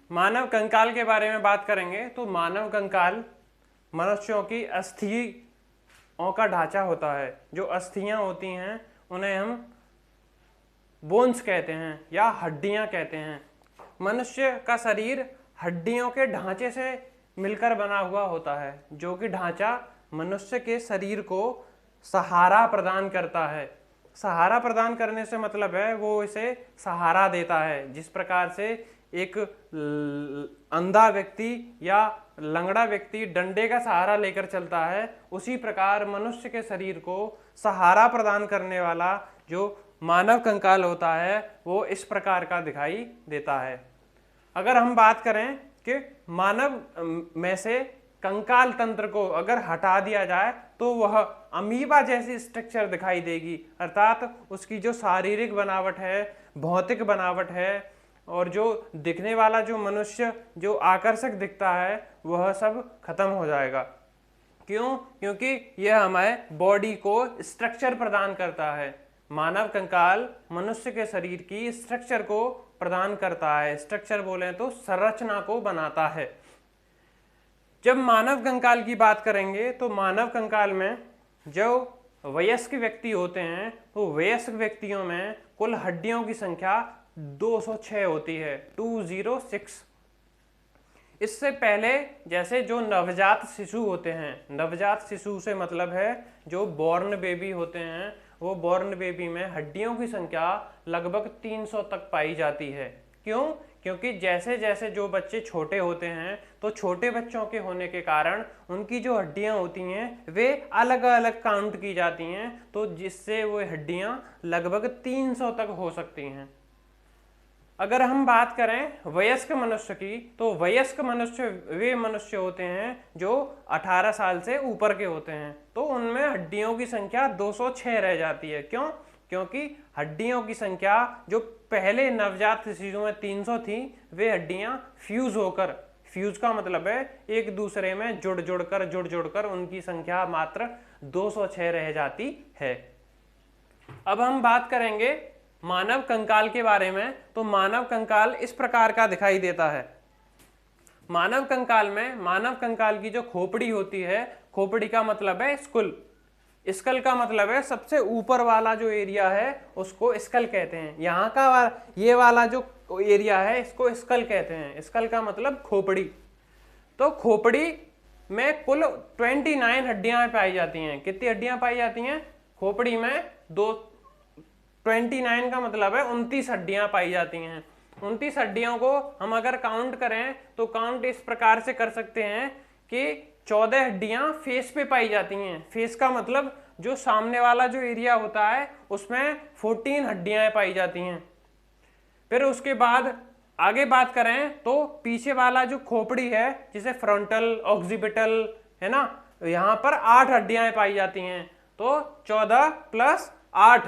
मानव कंकाल के बारे में बात करेंगे तो मानव कंकाल मनुष्यों की अस्थियों का ढांचा होता है। जो अस्थियां होती हैं उन्हें हम बोन्स कहते हैं या हड्डियां कहते हैं। मनुष्य का शरीर हड्डियों के ढांचे से मिलकर बना हुआ होता है, जो कि ढांचा मनुष्य के शरीर को सहारा प्रदान करता है। सहारा प्रदान करने से मतलब है वो इसे सहारा देता है। जिस प्रकार से एक अंधा व्यक्ति या लंगड़ा व्यक्ति डंडे का सहारा लेकर चलता है, उसी प्रकार मनुष्य के शरीर को सहारा प्रदान करने वाला जो मानव कंकाल होता है वो इस प्रकार का दिखाई देता है। अगर हम बात करें कि मानव में से कंकाल तंत्र को अगर हटा दिया जाए तो वह अमीबा जैसी स्ट्रक्चर दिखाई देगी, अर्थात उसकी जो शारीरिक बनावट है, भौतिक बनावट है और जो दिखने वाला जो मनुष्य जो आकर्षक दिखता है वह सब खत्म हो जाएगा। क्यों? क्योंकि यह हमें बॉडी को स्ट्रक्चर प्रदान करता है। मानव कंकाल मनुष्य के शरीर की स्ट्रक्चर को प्रदान करता है। स्ट्रक्चर बोले तो संरचना को बनाता है। जब मानव कंकाल की बात करेंगे तो मानव कंकाल में जो वयस्क व्यक्ति होते हैं तो वयस्क व्यक्तियों में कुल हड्डियों की संख्या 206 होती है, 206। इससे पहले जैसे जो नवजात शिशु होते हैं, नवजात शिशु से मतलब है जो बॉर्न बेबी होते हैं, वो बॉर्न बेबी में हड्डियों की संख्या लगभग 300 तक पाई जाती है। क्यों? क्योंकि जैसे जैसे जो बच्चे छोटे होते हैं तो छोटे बच्चों के होने के कारण उनकी जो हड्डियां होती हैं वे अलग अलग काउंट की जाती हैं, तो जिससे वो हड्डियां लगभग 300 तक हो सकती हैं। अगर हम बात करें वयस्क मनुष्य की तो वयस्क मनुष्य वे मनुष्य होते हैं जो 18 साल से ऊपर के होते हैं, तो उनमें हड्डियों की संख्या 206 रह जाती है। क्यों? क्योंकि हड्डियों की संख्या जो पहले नवजात शिशु में 300 थी, वे हड्डियां फ्यूज होकर, फ्यूज का मतलब है एक दूसरे में जुड़ जुड़कर उनकी संख्या मात्र 206 रह जाती है। अब हम बात करेंगे मानव कंकाल के बारे में। तो मानव कंकाल इस प्रकार का दिखाई देता है। मानव कंकाल में मानव कंकाल की जो खोपड़ी होती है, खोपड़ी का मतलब है स्कुल, स्कल का मतलब है सबसे ऊपर वाला जो एरिया है उसको स्कल कहते हैं। यहाँ का ये वाला जो एरिया है इसको स्कल कहते हैं। स्कल का मतलब खोपड़ी। तो खोपड़ी में कुल 29 हड्डियां पाई जाती हैं। कितनी हड्डियां पाई जाती हैं? खोपड़ी में 29 का मतलब है 29 हड्डियां पाई जाती हैं। 29 हड्डियों को हम अगर काउंट करें तो काउंट इस प्रकार से कर सकते हैं कि 14 हड्डियां फेस पे पाई जाती हैं। फेस का मतलब जो सामने वाला जो एरिया होता है उसमें 14 हड्डियां पाई जाती हैं। फिर उसके बाद आगे बात करें तो पीछे वाला जो खोपड़ी है जिसे फ्रंटल ऑक्सीपिटल है ना, यहां पर 8 हड्डियां पाई जाती हैं। तो 14 प्लस 8,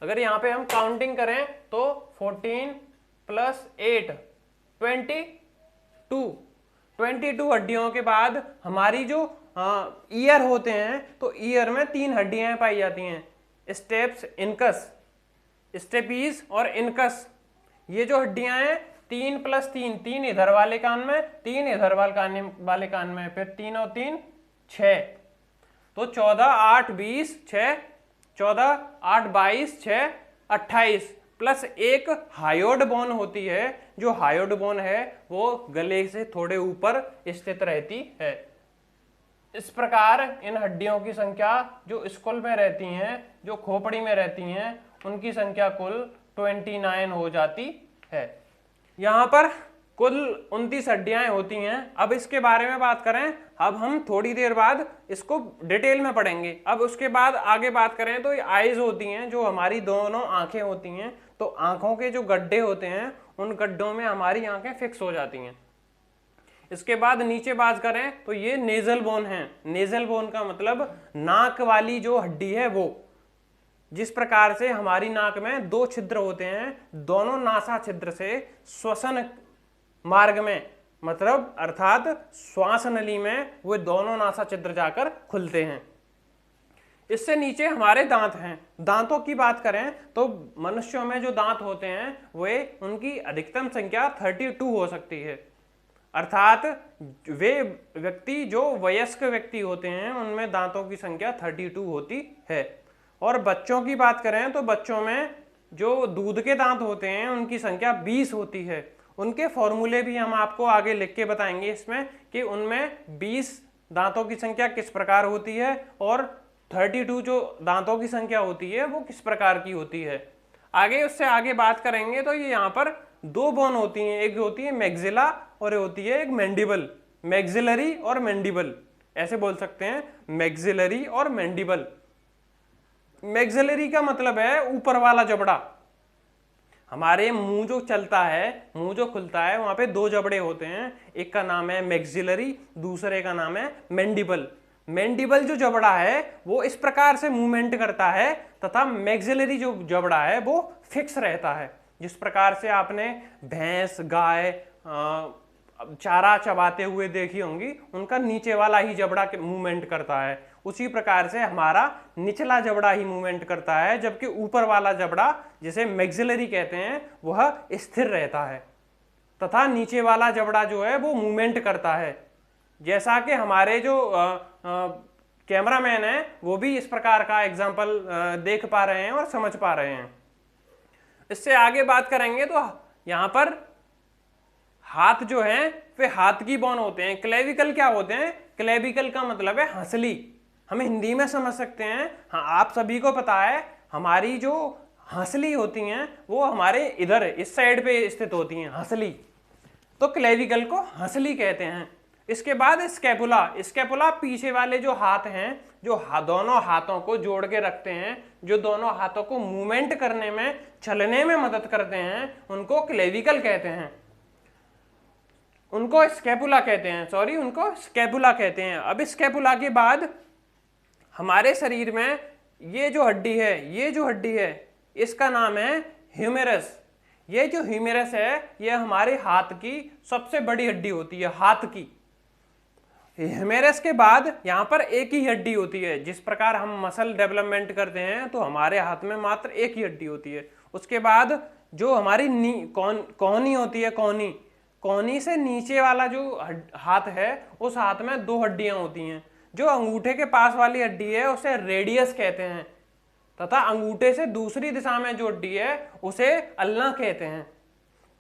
अगर यहां पे हम काउंटिंग करें तो 14 प्लस 8 22 हड्डियों के बाद हमारी जो ईयर होते हैं तो ईयर में 3 हड्डियां पाई जाती हैं, स्टेप्स, इनकस, स्टेपीज और इनकस। ये जो हड्डियां हैं 3 प्लस 3, 3 इधर वाले कान में, 3 इधर वाले कान में, फिर 3 और 3 6, तो 14 8 20 6, 14 8 22 6 28 प्लस एक हायोड बोन होती है। जो हायोड बोन है वो गले से थोड़े ऊपर स्थित रहती है। इस प्रकार इन हड्डियों की संख्या जो स्कुल में रहती हैं, जो खोपड़ी में रहती हैं, उनकी संख्या कुल 29 हो जाती है। यहाँ पर कुल 29 हड्डियां होती हैं। अब इसके बारे में बात करें, अब हम थोड़ी देर बाद इसको डिटेल में पढ़ेंगे। अब उसके बाद आगे बात करें तो ये आईज होती हैं, जो हमारी दोनों आंखें होती हैं। तो आंखों के जो गड्ढे होते हैं उन गड्ढों में हमारी आंखें फिक्स हो जाती हैं। इसके बाद नीचे बात करें तो ये नेजल बोन है। नेजल बोन का मतलब नाक वाली जो हड्डी है वो, जिस प्रकार से हमारी नाक में 2 छिद्र होते हैं, दोनों नासा छिद्र से श्वसन मार्ग में, मतलब अर्थात श्वास नली में वो दोनों नासा छिद्र जाकर खुलते हैं। इससे नीचे हमारे दांत हैं। दांतों की बात करें तो मनुष्यों में जो दांत होते हैं वे उनकी अधिकतम संख्या 32 हो सकती है, अर्थात वे व्यक्ति जो वयस्क व्यक्ति होते हैं उनमें दांतों की संख्या 32 होती है। और बच्चों की बात करें तो बच्चों में जो दूध के दांत होते हैं उनकी संख्या 20 होती है। उनके फॉर्मूले भी हम आपको आगे लिख के बताएंगे इसमें कि उनमें 20 दांतों की संख्या किस प्रकार होती है और 32 जो दांतों की संख्या होती है वो किस प्रकार की होती है। आगे उससे आगे बात करेंगे तो ये यहाँ पर दो बोन होती हैं, एक होती है मैग्जिला और होती है एक मैंडिबल। मैग्जिलरी और मैंडिबल ऐसे बोल सकते हैं, मैग्जिलरी और मैंडिबल। मैग्जिलरी का मतलब है ऊपर वाला जबड़ा। हमारे मुंह जो चलता है, मुंह जो खुलता है, वहां पे दो जबड़े होते हैं, एक का नाम है मैग्जिलरी, दूसरे का नाम है मैंडिबल। मैंडिबल जो जबड़ा है वो इस प्रकार से मूवमेंट करता है तथा मैग्जिलरी जो जबड़ा है वो फिक्स रहता है। जिस प्रकार से आपने भैंस, गाय चारा चबाते हुए देखी होंगी, उनका नीचे वाला ही जबड़ा मूवमेंट करता है, उसी प्रकार से हमारा निचला जबड़ा ही मूवमेंट करता है, जबकि ऊपर वाला जबड़ा जिसे मैग्जिलरी कहते हैं वह स्थिर रहता है तथा नीचे वाला जबड़ा जो है वो मूवमेंट करता है। जैसा कि हमारे जो कैमरामैन है वो भी इस प्रकार का एग्जाम्पल देख पा रहे हैं और समझ पा रहे हैं। इससे आगे बात करेंगे तो यहाँ पर हाथ जो है वे हाथ की बोन होते हैं। क्लेविकल क्या होते हैं? क्लेविकल का मतलब है हंसली। हम हिंदी में समझ सकते हैं, हाँ आप सभी को पता है हमारी जो हंसली होती हैं वो हमारे इधर इस साइड पे स्थित होती हैं, हंसली। तो क्लेविकल को हंसली कहते हैं। इसके बाद स्कैपुला। स्कैपुला पीछे वाले जो हाथ हैं, जो दोनों हाथों को जोड़ के रखते हैं, जो दोनों हाथों को मूवमेंट करने में, चलने में मदद करते हैं, उनको क्लेविकल कहते हैं, उनको स्कैपुला कहते हैं, सॉरी उनको स्कैपुला कहते हैं। अब स्कैपुला के बाद हमारे शरीर में ये जो हड्डी है इसका नाम है ह्यूमेरस। ये जो ह्यूमेरस है ये हमारे हाथ की सबसे बड़ी हड्डी होती है, हाथ की। ह्यूमेरस के बाद यहाँ पर एक ही हड्डी होती है। जिस प्रकार हम मसल डेवलपमेंट करते हैं तो हमारे हाथ में मात्र एक ही हड्डी होती है। उसके बाद जो हमारी कोहनी होती है, कोहनी से नीचे वाला जो हाथ है उस हाथ में दो हड्डियां होती हैं। जो अंगूठे के पास वाली हड्डी है उसे रेडियस कहते हैं तथा अंगूठे से दूसरी दिशा में जो हड्डी है उसे अल्ना कहते हैं।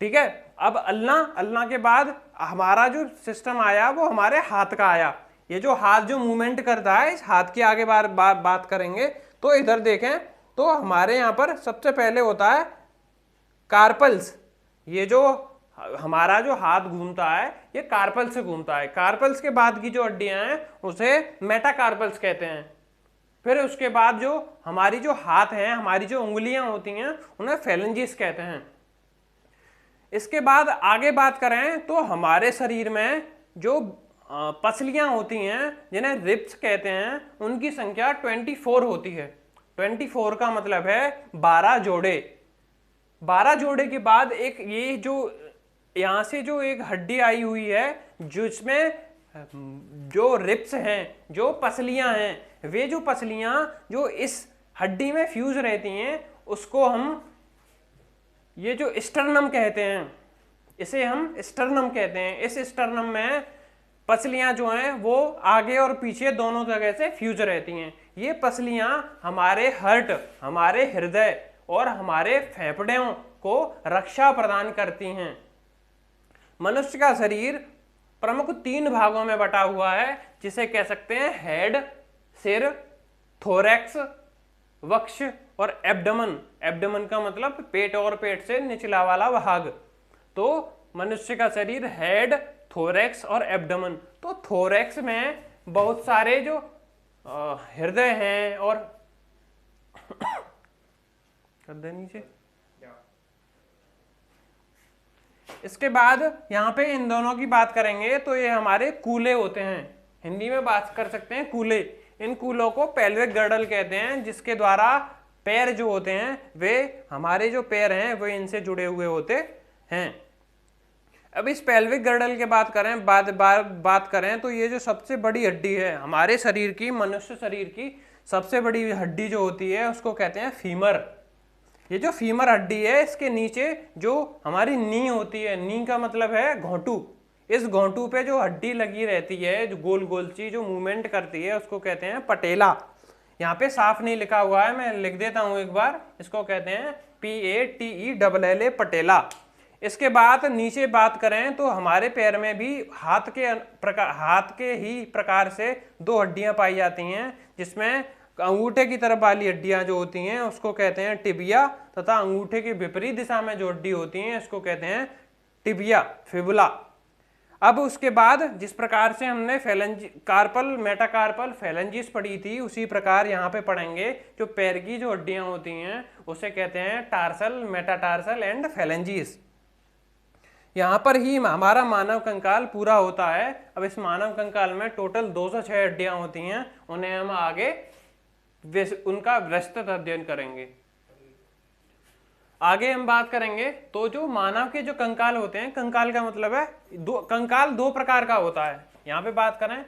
ठीक है, अब अल्ना के बाद हमारा जो सिस्टम आया वो हमारे हाथ का आया। ये जो हाथ जो मूवमेंट करता है, इस हाथ की आगे बात करेंगे। तो इधर देखें तो हमारे यहाँ पर सबसे पहले होता है कार्पल्स। ये जो हमारा जो हाथ घूमता है ये कार्पल से घूमता है। कार्पल्स के बाद की जो हड्डियां हैं उसे मेटाकार्पल्स कहते हैं। फिर उसके बाद जो हमारी जो हाथ हैं, हमारी जो उंगलियां होती हैं, उन्हें फेलेंजिस कहते हैं। इसके बाद आगे बात करें तो हमारे शरीर में जो पसलियां होती हैं जिन्हें रिब्स कहते हैं, उनकी संख्या 24 होती है। 24 का मतलब है 12 जोड़े। 12 जोड़े के बाद एक ये जो यहाँ से जो एक हड्डी आई हुई है जिसमें जो रिब्स हैं, जो पसलियां हैं, वे जो पसलियां जो इस हड्डी में फ्यूज रहती हैं उसको हम ये जो स्टर्नम कहते हैं, इसे हम स्टर्नम कहते हैं। इस स्टर्नम में पसलियां जो हैं वो आगे और पीछे दोनों जगह से फ्यूज रहती हैं। ये पसलियां हमारे हार्ट, हमारे हृदय और हमारे फेफड़ों को रक्षा प्रदान करती हैं। मनुष्य का शरीर प्रमुख 3 भागों में बटा हुआ है, जिसे कह सकते हैं हेड, सिर, थोरैक्स, वक्ष और एब्डमन। एब्डमन का मतलब पेट और पेट से निचला वाला भाग। तो मनुष्य का शरीर हेड, थोरैक्स और एब्डमन। तो थोरैक्स में बहुत सारे जो हृदय हैं और हृदय नीचे। इसके बाद यहाँ पे इन दोनों की बात करेंगे तो ये हमारे कूले होते हैं। हिंदी में बात कर सकते हैं कूले। इन कूलों को पेल्विक गर्डल कहते हैं, जिसके द्वारा पैर जो होते हैं वे हमारे जो पैर हैं वो इनसे जुड़े हुए होते हैं। अब इस पेल्विक गर्डल के बात करें तो ये जो सबसे बड़ी हड्डी है हमारे शरीर की, मनुष्य शरीर की सबसे बड़ी हड्डी जो होती है उसको कहते हैं फीमर। ये जो फीमर हड्डी है इसके नीचे जो हमारी नी होती है, नी का मतलब है घोंटू, इस घोंटू पे जो हड्डी लगी रहती है, जो गोल गोल सी जो मूवमेंट करती है, उसको कहते हैं पटेला। यहाँ पे साफ नहीं लिखा हुआ है, मैं लिख देता हूं एक बार, इसको कहते हैं PATELLA पटेला। इसके बाद नीचे बात करें तो हमारे पैर में भी हाथ के ही प्रकार से दो हड्डियां पाई जाती हैं, जिसमें अंगूठे की तरफ वाली हड्डियां जो होती हैं उसको कहते हैं टिबिया, तथा अंगूठे की विपरीत दिशा में जो हड्डी होती हैं इसको कहते हैं टिबिया फिबुला। अब उसके बाद जिस प्रकार से हमने कार्पल, मेटाकार्पल, फेलेंजिस पढ़ी थी, उसी प्रकार यहाँ पे पढ़ेंगे। जो पैर की जो हड्डियां होती हैं उसे कहते हैं टार्सल, मेटाटार्सल एंड फेलेंजिस। यहाँ पर ही हमारा मानव कंकाल पूरा होता है। अब इस मानव कंकाल में टोटल 206 हड्डियां होती हैं, उन्हें हम आगे उनका विस्तृत अध्ययन करेंगे। आगे हम बात करेंगे तो जो मानव के जो कंकाल होते हैं, कंकाल का मतलब है कंकाल दो प्रकार का होता है। यहां पे बात करें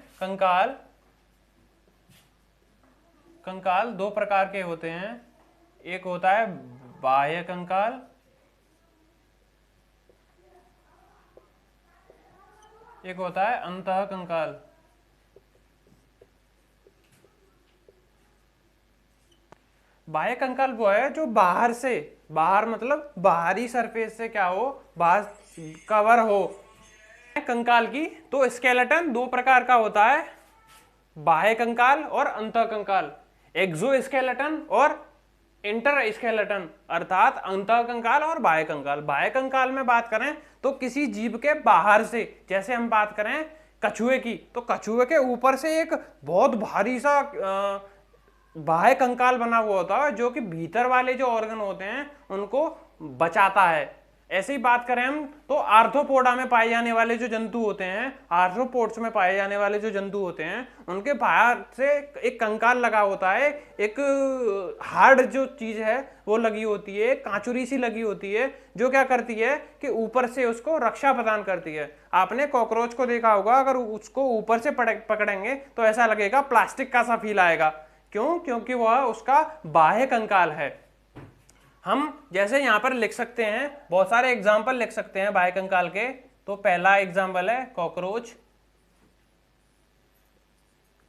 कंकाल दो प्रकार के होते हैं। एक होता है बाह्य कंकाल, एक होता है अंतः कंकाल। बाह्य कंकाल वो है जो बाहर से, बाहर मतलब बाहरी सरफेस से क्या हो, बाहर कवर हो कंकाल की। तो स्केलेटन दो प्रकार का होता है, बाह्य कंकाल और अंतः कंकाल, एक्सोस्केलेटन और इंटर स्केलेटन, अर्थात अंतः कंकाल और बाह्य कंकाल। बाह्य कंकाल में बात करें तो किसी जीव के बाहर से, जैसे हम बात करें कछुए की, तो कछुए के ऊपर से एक बहुत भारी सा बाह्य कंकाल बना हुआ होता है, जो कि भीतर वाले जो ऑर्गन होते हैं उनको बचाता है। ऐसे ही बात करें हम तो आर्थ्रोपोडा में पाए जाने वाले जो जंतु होते हैं, आर्थ्रोपोड्स में पाए जाने वाले जो जंतु होते हैं, उनके बाहर से एक कंकाल लगा होता है, एक हार्ड जो चीज है वो लगी होती है, कांचुरी सी लगी होती है, जो क्या करती है कि ऊपर से उसको रक्षा प्रदान करती है। आपने कॉकरोच को देखा होगा, अगर उसको ऊपर से पकड़ेंगे तो ऐसा लगेगा प्लास्टिक का सा फील आएगा। क्यों? क्योंकि वह उसका बाह्य कंकाल है। हम जैसे यहां पर लिख सकते हैं, बहुत सारे एग्जाम्पल लिख सकते हैं बाह्य कंकाल के। तो पहला एग्जाम्पल है कॉकरोच,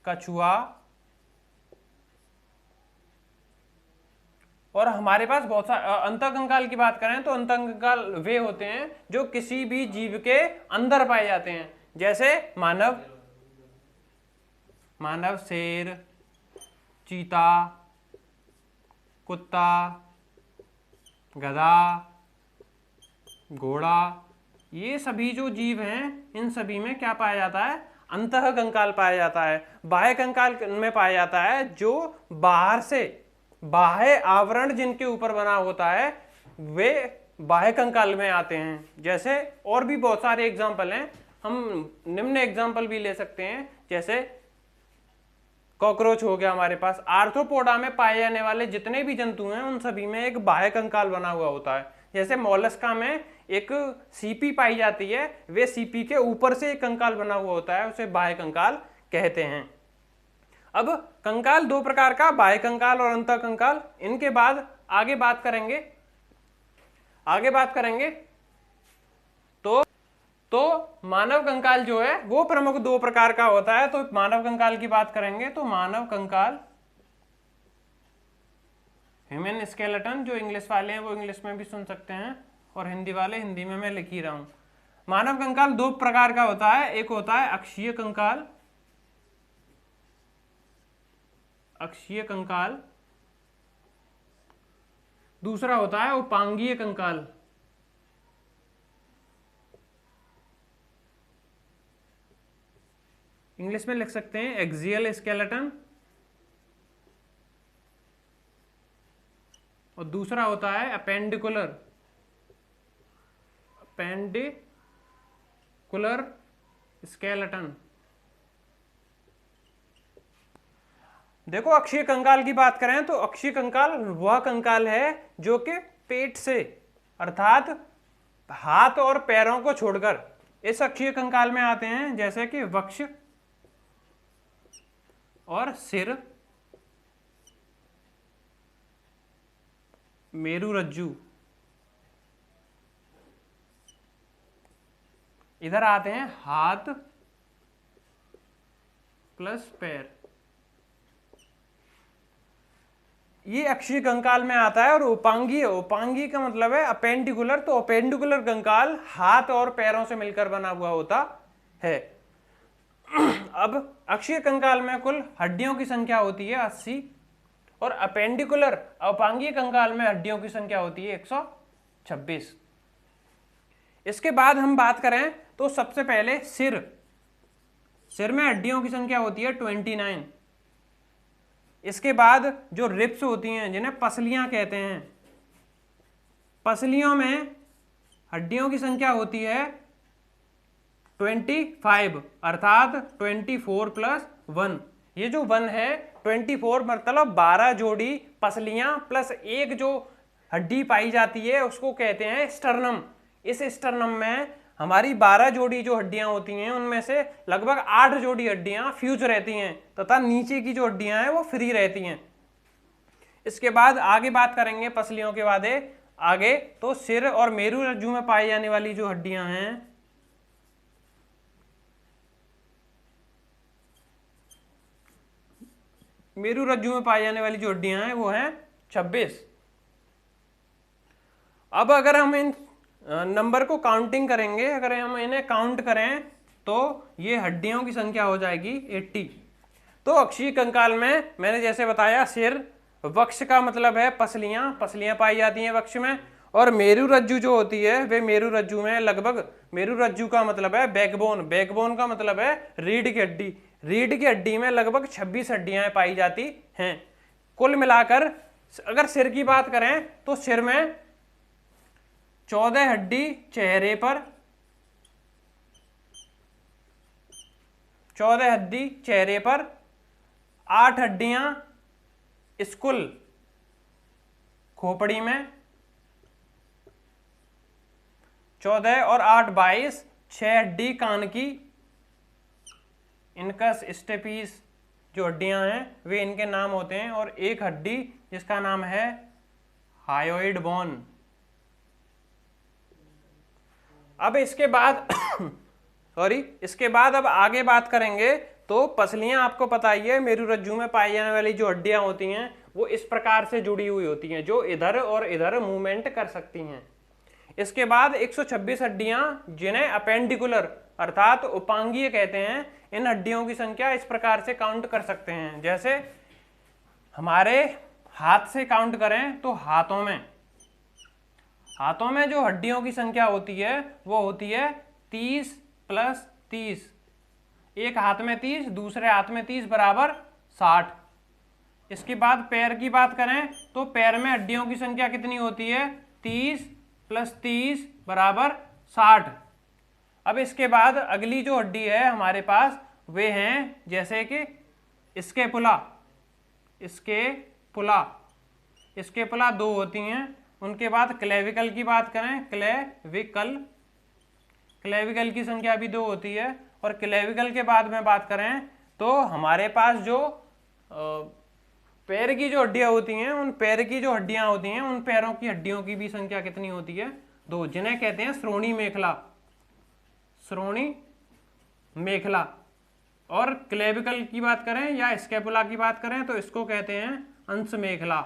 कछुआ, और हमारे पास बहुत सारे अंतः कंकाल की बात करें तो अंतः कंकाल वे होते हैं जो किसी भी जीव के अंदर पाए जाते हैं, जैसे मानव, शेर, चीता, कुत्ता, गधा, घोड़ा, ये सभी जो जीव हैं इन सभी में क्या पाया जाता है? अंतः कंकाल पाया जाता है। बाह्य कंकाल में पाया जाता है जो बाहर से, बाह्य आवरण जिनके ऊपर बना होता है वे बाह्य कंकाल में आते हैं। जैसे और भी बहुत सारे एग्जाम्पल हैं, हम निम्न एग्जाम्पल भी ले सकते हैं, जैसे कॉकरोच हो गया हमारे पास। आर्थ्रोपोडा में पाए जाने वाले जितने भी जंतु हैं उन सभी में एक बाह्य कंकाल बना हुआ होता है। जैसे मोलस्का में एक सीपी पाई जाती है, वे सीपी के ऊपर से एक कंकाल बना हुआ होता है, उसे बाह्य कंकाल कहते हैं। अब कंकाल दो प्रकार का, बाह्य कंकाल और अंतः कंकाल। इनके बाद आगे बात करेंगे तो मानव कंकाल जो है वो प्रमुख दो प्रकार का होता है। तो मानव कंकाल की बात करेंगे तो मानव कंकाल, ह्यूमन स्केलेटन, जो इंग्लिश वाले हैं वो इंग्लिश में भी सुन सकते हैं और हिंदी वाले हिंदी में मैं लिख ही रहा हूं। मानव कंकाल दो प्रकार का होता है, एक होता है अक्षीय कंकाल, दूसरा होता है उपांगीय कंकाल। इंग्लिश में लिख सकते हैं एक्सियल स्केलेटन, और दूसरा होता है अपेंडिकुलर स्केलेटन। देखो अक्षीय कंकाल की बात करें तो अक्षीय कंकाल वह कंकाल है जो कि पेट से, अर्थात हाथ और पैरों को छोड़कर इस अक्षीय कंकाल में आते हैं, जैसे कि वक्ष और सिर मेरुरज्जु, इधर आते हैं हाथ प्लस पैर, ये अक्षीय कंकाल में आता है। और उपांगीय, उपांगीय का मतलब है अपेंडिकुलर, तो अपेंडिकुलर कंकाल हाथ और पैरों से मिलकर बना हुआ होता है। अब अक्षीय कंकाल में कुल हड्डियों की संख्या होती है 80 और अपेंडिकुलर उपांगीय कंकाल में हड्डियों की संख्या होती है 126। इसके बाद हम बात करें तो सबसे पहले सिर, सिर में हड्डियों की संख्या होती है 29। इसके बाद जो रिब्स होती हैं जिन्हें पसलियां कहते हैं, पसलियों में हड्डियों की संख्या होती है 25 अर्थात 24 प्लस 1। ये जो 1 है 24 मतलब 12 जोड़ी पसलियां प्लस एक जो हड्डी पाई जाती है उसको कहते हैं स्टर्नम। इस स्टर्नम में हमारी 12 जोड़ी जो हड्डियां होती हैं उनमें से लगभग 8 जोड़ी हड्डियां फ्यूज रहती हैं तथा नीचे की जो हड्डियां हैं वो फ्री रहती हैं। इसके बाद आगे बात करेंगे पसलियों के बाद आगे, तो सिर और मेरुरज्जु में पाई जाने वाली जो हड्डियां हैं, मेरुरज्जु में पाई जाने वाली जो हड्डियां हैं वो हैं 26। अब अगर हम इन नंबर को काउंटिंग करेंगे, अगर हम इन्हें काउंट करें तो ये हड्डियों की संख्या हो जाएगी 80। तो अक्षीय कंकाल में मैंने जैसे बताया सिर, वक्ष का मतलब है पसलियां, पसलियां पाई जाती हैं वक्ष में, और मेरुरज्जु जो होती है वे मेरुरज्जु में लगभग, मेरुरज्जु का मतलब है बैकबोन, बैकबोन का मतलब है रीढ़ की हड्डी, रीढ़ की हड्डी में लगभग 26 हड्डियां पाई जाती हैं। कुल मिलाकर अगर सिर की बात करें तो सिर में 14 हड्डी चेहरे पर, 14 हड्डी चेहरे पर, 8 हड्डियां स्कुल खोपड़ी में, 14 और 8 22, 6 हड्डी कान की, इनकस स्टेपीस जो हड्डियां हैं वे इनके नाम होते हैं, और एक हड्डी जिसका नाम है हायोइड बोन। अब इसके बाद इसके बाद अब आगे बात करेंगे तो पसलियां आपको पता ही है मेरुरज्जु में पाई जाने वाली जो हड्डियां होती हैं वो इस प्रकार से जुड़ी हुई होती हैं जो इधर और इधर मूवमेंट कर सकती हैं। इसके बाद 126 हड्डियां जिन्हें अपेंडिकुलर अर्थात उपांगीय कहते हैं, इन हड्डियों की संख्या इस प्रकार से काउंट कर सकते हैं। जैसे हमारे हाथ से काउंट करें तो हाथों में जो हड्डियों की संख्या होती है वो होती है 30 प्लस 30, एक हाथ में 30 दूसरे हाथ में 30 बराबर 60। इसके बाद पैर की बात करें तो पैर में हड्डियों की संख्या कितनी होती है 30 प्लस 30 बराबर 60। अब इसके बाद अगली जो हड्डी है हमारे पास वे हैं जैसे कि स्कैपुला, स्कैपुला 2 होती हैं। उनके बाद क्लेविकल की बात करें, क्लेविकल की संख्या भी 2 होती है। और क्लेविकल के बाद में बात करें तो हमारे पास जो पैर की जो हड्डियां होती हैं, उन पैर की जो हड्डियां होती हैं उन पैरों की हड्डियों की भी संख्या कितनी होती है 2, जिन्हें कहते हैं श्रोणी मेखला। और क्लेविकल की बात करें या स्कैपुला की बात करें तो इसको कहते हैं अंश मेखला।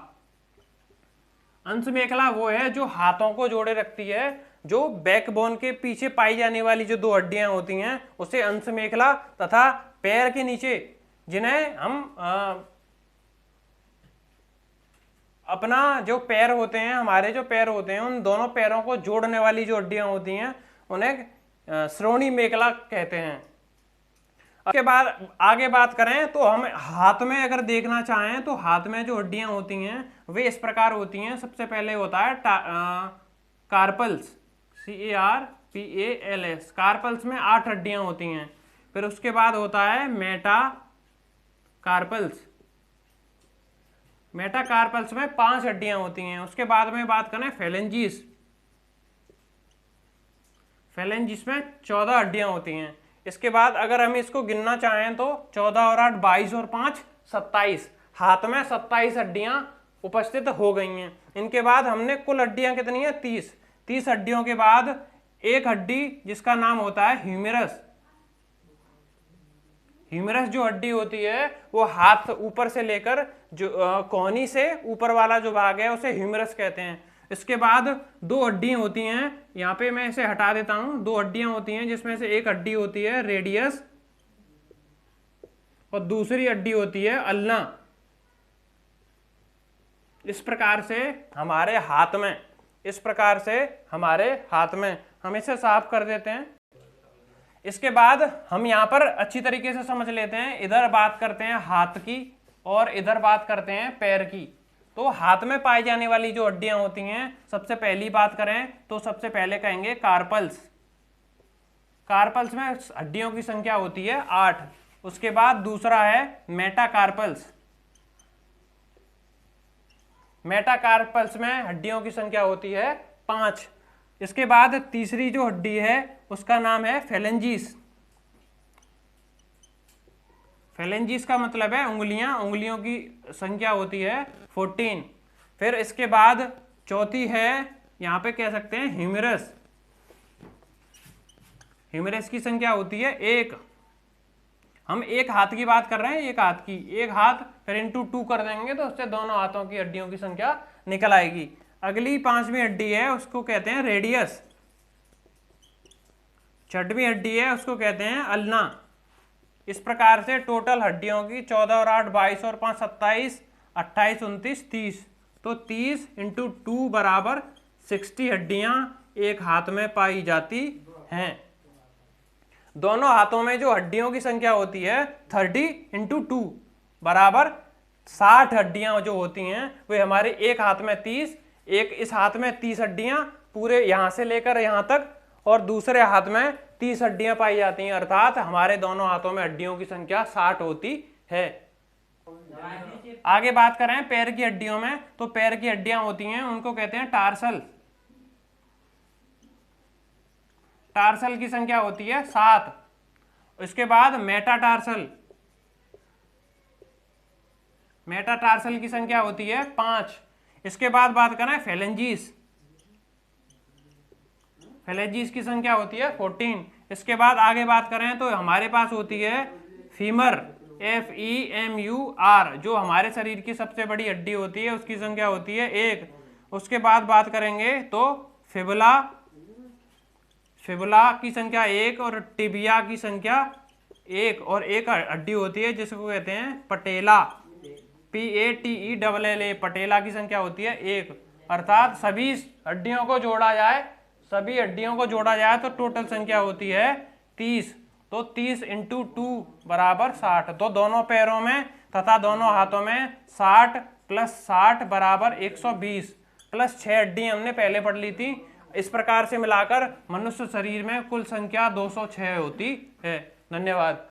अंश मेखला वो है जो हाथों को जोड़े रखती है, जो बैकबोन के पीछे पाई जाने वाली जो 2 हड्डियां होती हैं उसे अंश मेखला, तथा पैर के नीचे जिन्हें हम अपना जो पैर होते हैं, हमारे जो पैर होते हैं उन दोनों पैरों को जोड़ने वाली जो हड्डियां होती हैं उन्हें श्रोणी मेखला कहते हैं। उसके बाद आगे बात करें तो हम हाथ में अगर देखना चाहें तो हाथ में जो हड्डियां होती हैं वे इस प्रकार होती हैं। सबसे पहले होता है कार्पल्स, CARPALS, कार्पल्स में 8 हड्डियां होती हैं। फिर उसके बाद होता है मेटाकार्पल्स में 5 हड्डियां होती हैं। उसके बाद में बात करें फेलेंजिस में 14 हड्डियां होती हैं। इसके बाद अगर हम इसको गिनना चाहें तो 14 और 8 22 और 5 27, हाथ में 27 हड्डियां उपस्थित हो गई हैं। इनके बाद हमने कुल हड्डियां कितनी है? 30। 30 हड्डियों के बाद एक हड्डी जिसका नाम होता है ह्यूमेरस। ह्यूमेरस जो हड्डी होती है वो हाथ ऊपर से लेकर जो कोहनी से ऊपर वाला जो भाग है उसे ह्यूमेरस कहते हैं। इसके बाद दो हड्डियां होती हैं, यहाँ पे मैं इसे हटा देता हूं। दो हड्डियां होती हैं जिसमें से एक हड्डी होती है रेडियस और दूसरी हड्डी होती है अल्ना। इस प्रकार से हमारे हाथ में, इस प्रकार से हमारे हाथ में, हम इसे साफ कर देते हैं। इसके बाद हम यहाँ पर अच्छी तरीके से समझ लेते हैं। इधर बात करते हैं हाथ की और इधर बात करते हैं पैर की। तो हाथ में पाई जाने वाली जो हड्डियां होती हैं, सबसे पहली बात करें तो सबसे पहले कहेंगे कार्पल्स। कार्पल्स में हड्डियों की संख्या होती है 8। उसके बाद दूसरा है मेटाकार्पल्स। मेटाकार्पल्स में हड्डियों की संख्या होती है 5। इसके बाद तीसरी जो हड्डी है उसका नाम है फेलेंजिस। फेलेंजिस का मतलब है उंगलियां, उंगलियों की संख्या होती है 14। फिर इसके बाद चौथी है, यहां पे कह सकते हैं ह्यूमेरस। ह्यूमेरस की संख्या होती है 1। हम एक हाथ की बात कर रहे हैं, एक हाथ की, एक हाथ फिर इंटू 2 कर देंगे तो उससे दोनों हाथों की हड्डियों की संख्या निकल आएगी। अगली 5वीं हड्डी है उसको कहते हैं रेडियस। 6वीं हड्डी है उसको कहते हैं अल्ना। इस प्रकार से टोटल हड्डियों की 14 और 8 22 और 5 27, 28 29 30। तो 30 इंटू 2 बराबर 60 हड्डियां एक हाथ में पाई जाती हैं। दोनों हाथों में जो हड्डियों की संख्या होती है 30 इंटू 2 बराबर 60 हड्डियां जो होती हैं वे हमारे एक हाथ में 30, एक इस हाथ में 30 हड्डियां पूरे यहां से लेकर यहां तक, और दूसरे हाथ में 30 हड्डियां पाई जाती हैं। अर्थात हमारे दोनों हाथों में हड्डियों की संख्या 60 होती है। आगे बात करें पैर की हड्डियों में, तो पैर की हड्डियां होती हैं उनको कहते हैं टार्सल। टार्सल की संख्या होती है 7। इसके बाद मेटाटार्सल। मेटाटार्सल की संख्या होती है 5। इसके बाद बात करें फेलेंजिस। फेलेंजिस की संख्या होती है 14। इसके बाद आगे बात करें तो हमारे पास होती है फीमर, FEMUR, जो हमारे शरीर की सबसे बड़ी हड्डी होती है, उसकी संख्या होती है 1। उसके बाद बात करेंगे तो फिबुला, फिबुला की संख्या 1 और टिबिया की संख्या 1, और एक हड्डी होती है जिसको कहते हैं पटेला, PATELLA, पटेला की संख्या होती है 1। अर्थात सभी हड्डियों को जोड़ा जाए, सभी हड्डियों को जोड़ा जाए तो टोटल संख्या होती है 30। तो 30 इंटू 2 बराबर 60। तो दोनों पैरों में तथा दोनों हाथों में 60 प्लस 60 बराबर 120 प्लस 6 हड्डी हमने पहले पढ़ ली थी। इस प्रकार से मिलाकर मनुष्य शरीर में कुल संख्या 206 होती है। धन्यवाद।